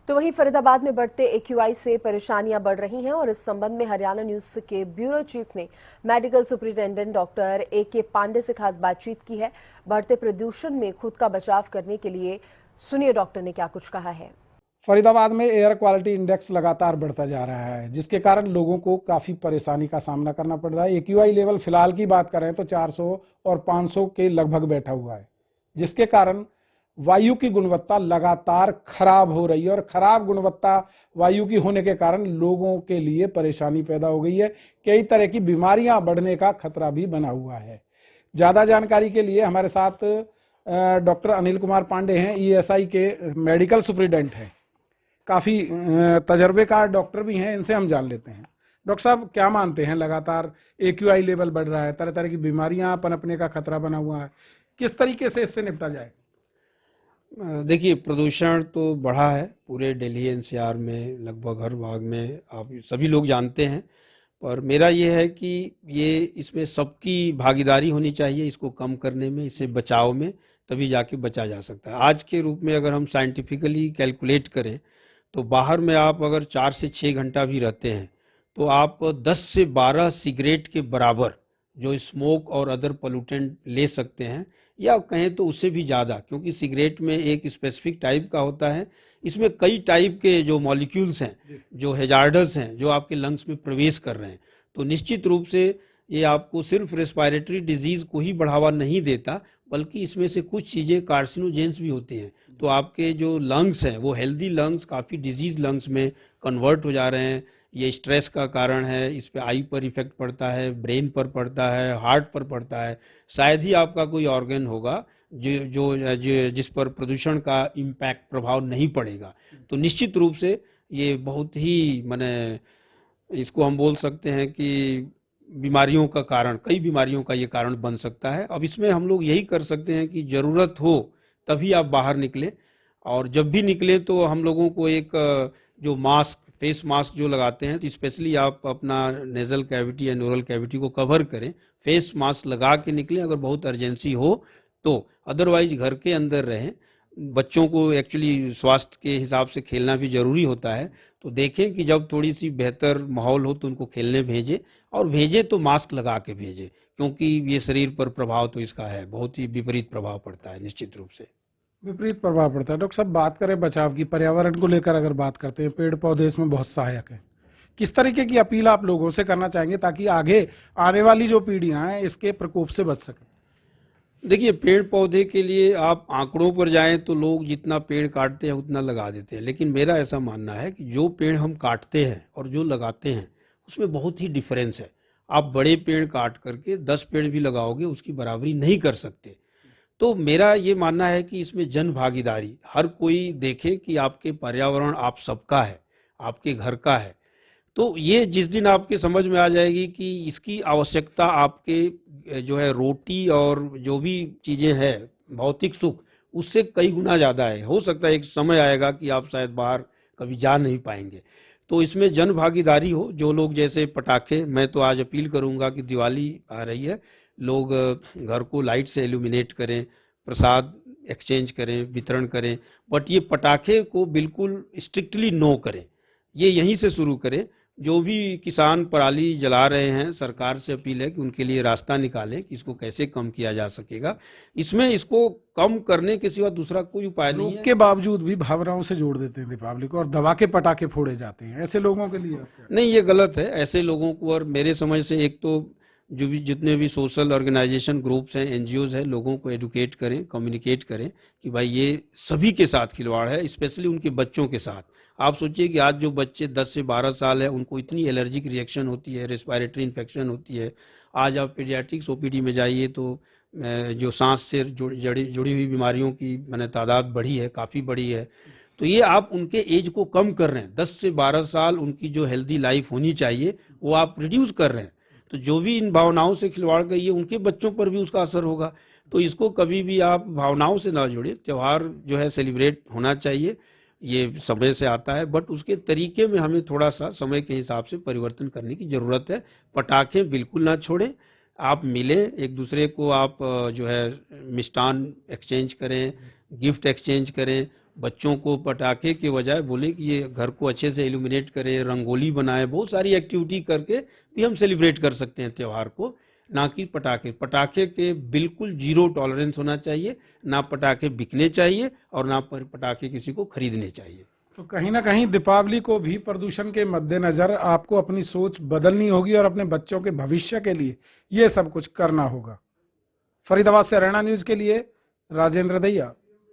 तो वहीं फरीदाबाद में बढ़ते एक्यूआई से परेशानियां बढ़ रही हैं और इस संबंध में हरियाणा न्यूज के ब्यूरो चीफ ने medical superintendent doctor A K. Pandey से खास बातचीत की है। बढ़ते प्रदूषण में खुद का बचाव करने के लिए सुनिए डॉक्टर ने क्या कुछ कहा है। फरीदाबाद में एयर क्वालिटी इंडेक्स लगातार बढ़ता जा रहा है, जिसके कारण लोगों को काफी परेशानी का सामना करना पड़ रहा है। एक्यूआई लेवल फिलहाल की बात करें तो 400 और 500 के लगभग बैठा हुआ है, जिसके कारण वायु की गुणवत्ता लगातार खराब हो रही है और खराब गुणवत्ता वायु की होने के कारण लोगों के लिए परेशानी पैदा हो गई है। कई तरह की बीमारियां बढ़ने का खतरा भी बना हुआ है। ज्यादा जानकारी के लिए हमारे साथ डॉक्टर अनिल कुमार पांडे हैं, ईएसआई के मेडिकल सुपरिटेंडेंट हैं, काफी तजर्बेकार डॉक्टर भी हैं। इनसे हम जान लेते हैं। डॉक्टर साहब, क्या मानते हैं, लगातार एक्यूआई लेवल बढ़ रहा है, तरह तरह की बीमारियां पनपने का खतरा बना हुआ है, किस तरीके से इससे निपटा जाए? देखिए, प्रदूषण तो बढ़ा है पूरे दिल्ली एनसीआर में, लगभग हर भाग में, आप सभी लोग जानते हैं। पर मेरा ये है कि ये इसमें सबकी भागीदारी होनी चाहिए, इसको कम करने में, इससे बचाव में, तभी जाके बचा जा सकता है। आज के रूप में अगर हम साइंटिफिकली कैलकुलेट करें तो बाहर में आप अगर 4 से 6 घंटा भी रहते हैं तो आप 10 से 12 सिगरेट के बराबर जो स्मोक और अदर पोल्यूटेंट ले सकते हैं, या कहें तो उससे भी ज़्यादा, क्योंकि सिगरेट में एक स्पेसिफिक टाइप का होता है। इसमें कई टाइप के जो मॉलिक्यूल्स हैं, जो हेजार्डस हैं, जो आपके लंग्स में प्रवेश कर रहे हैं। तो निश्चित रूप से ये आपको सिर्फ रेस्पिरेटरी डिजीज़ को ही बढ़ावा नहीं देता, बल्कि इसमें से कुछ चीज़ें कार्सिनोजेंस भी होती हैं। तो आपके जो लंग्स हैं वो हेल्दी लंग्स काफ़ी डिजीज लंग्स में कन्वर्ट हो जा रहे हैं। ये स्ट्रेस का कारण है, इस पे आई पर इफेक्ट पड़ता है, ब्रेन पर पड़ता है, हार्ट पर पड़ता है। शायद ही आपका कोई ऑर्गन होगा जिस पर प्रदूषण का इम्पैक्ट, प्रभाव नहीं पड़ेगा। तो निश्चित रूप से ये बहुत ही माने इसको हम बोल सकते हैं कि बीमारियों का कारण, कई बीमारियों का ये कारण बन सकता है। अब इसमें हम लोग यही कर सकते हैं कि ज़रूरत हो तभी आप बाहर निकलें, और जब भी निकलें तो हम लोगों को एक जो मास्क, फेस मास्क जो लगाते हैं, तो स्पेशली आप अपना नेजल कैविटी या नोरल कैविटी को कवर करें, फेस मास्क लगा के निकलें अगर बहुत अर्जेंसी हो तो। अदरवाइज घर के अंदर रहें। बच्चों को एक्चुअली स्वास्थ्य के हिसाब से खेलना भी ज़रूरी होता है, तो देखें कि जब थोड़ी सी बेहतर माहौल हो तो उनको खेलने भेजें, और भेजें तो मास्क लगा के भेजें, क्योंकि ये शरीर पर प्रभाव तो इसका है, बहुत ही विपरीत प्रभाव पड़ता है निश्चित रूप से। विपरीत प्रभाव पड़ता है। डॉक्टर साहब, बात करें बचाव की, पर्यावरण को लेकर अगर बात करते हैं, पेड़ पौधे इसमें बहुत सहायक है। किस तरीके की अपील आप लोगों से करना चाहेंगे ताकि आगे आने वाली जो पीढ़ियां हैं इसके प्रकोप से बच सकें? देखिए, पेड़ पौधे के लिए आप आंकड़ों पर जाएं तो लोग जितना पेड़ काटते हैं उतना लगा देते हैं, लेकिन मेरा ऐसा मानना है कि जो पेड़ हम काटते हैं और जो लगाते हैं उसमें बहुत ही डिफरेंस है। आप बड़े पेड़ काट करके 10 पेड़ भी लगाओगे उसकी बराबरी नहीं कर सकते। तो मेरा ये मानना है कि इसमें जन भागीदारी, हर कोई देखे कि आपके पर्यावरण आप सबका है, आपके घर का है। तो ये जिस दिन आपके समझ में आ जाएगी कि इसकी आवश्यकता आपके जो है रोटी और जो भी चीज़ें हैं, भौतिक सुख, उससे कई गुना ज़्यादा है। हो सकता है एक समय आएगा कि आप शायद बाहर कभी जा नहीं पाएंगे। तो इसमें जन भागीदारी हो। जो लोग जैसे पटाखे, मैं तो आज अपील करूंगा कि दिवाली आ रही है, लोग घर को लाइट से एल्यूमिनेट करें, प्रसाद एक्सचेंज करें, वितरण करें, बट ये पटाखे को बिल्कुल स्ट्रिक्टली नो करें। ये यहीं से शुरू करें। जो भी किसान पराली जला रहे हैं, सरकार से अपील है कि उनके लिए रास्ता निकालें कि इसको कैसे कम किया जा सकेगा। इसमें इसको कम करने के सिवा दूसरा कोई उपाय नहीं है। के बावजूद भी भावनाओं से जोड़ देते हैं दीपावली को और दबा के पटाखे फोड़े जाते हैं, ऐसे लोगों के लिए नहीं, ये गलत है ऐसे लोगों को। और मेरे समझ से एक तो जो भी जितने भी सोशल ऑर्गेनाइजेशन ग्रुप्स हैं, एनजीओज हैं, लोगों को एडुकेट करें, कम्युनिकेट करें कि भाई ये सभी के साथ खिलवाड़ है, स्पेशली उनके बच्चों के साथ। आप सोचिए कि आज जो बच्चे 10 से 12 साल है उनको इतनी एलर्जिक रिएक्शन होती है, रेस्पिरेटरी इन्फेक्शन होती है। आज आप पीडियाट्रिक्स ओपीडी में जाइए तो जो सांस से जुड़ी हुई बीमारियों की मैंने तादाद बढ़ी है, काफ़ी बढ़ी है। तो ये आप उनके एज को कम कर रहे हैं, 10 से 12 साल उनकी जो हेल्दी लाइफ होनी चाहिए वो आप रिड्यूस कर रहे हैं। तो जो भी इन भावनाओं से खिलवाड़ गई है उनके बच्चों पर भी उसका असर होगा। तो इसको कभी भी आप भावनाओं से ना जोड़े। त्यौहार जो है सेलिब्रेट होना चाहिए, ये समय से आता है, बट उसके तरीके में हमें थोड़ा सा समय के हिसाब से परिवर्तन करने की ज़रूरत है। पटाखे बिल्कुल ना छोड़ें, आप मिलें एक दूसरे को, आप जो है मिष्ठान एक्सचेंज करें, गिफ्ट एक्सचेंज करें, बच्चों को पटाखे के बजाय बोले कि ये घर को अच्छे से इल्यूमिनेट करें, रंगोली बनाएं, बहुत सारी एक्टिविटी करके भी हम सेलिब्रेट कर सकते हैं त्यौहार को, ना कि पटाखे। पटाखे के बिल्कुल जीरो टॉलरेंस होना चाहिए, ना पटाखे बिकने चाहिए और ना पटाखे किसी को खरीदने चाहिए। तो कहीं ना कहीं दीपावली को भी प्रदूषण के मद्देनजर आपको अपनी सोच बदलनी होगी और अपने बच्चों के भविष्य के लिए ये सब कुछ करना होगा। फरीदाबाद से हरियाणा न्यूज के लिए राजेंद्र दहिया।